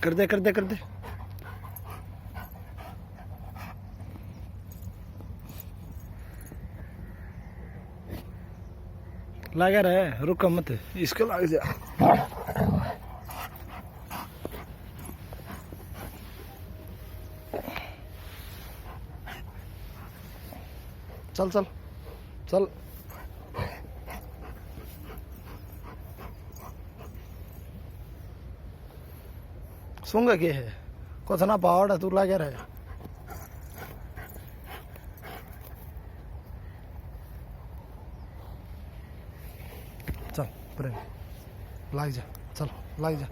कर दे कर दे कर दे। लगा रहा रुका मत, इसको लग जा। चल चल चल। सूंगा के है कुछ ना पहाड़ तू लगे रहे। चल प्रेम लाग जा, चल लाग जा।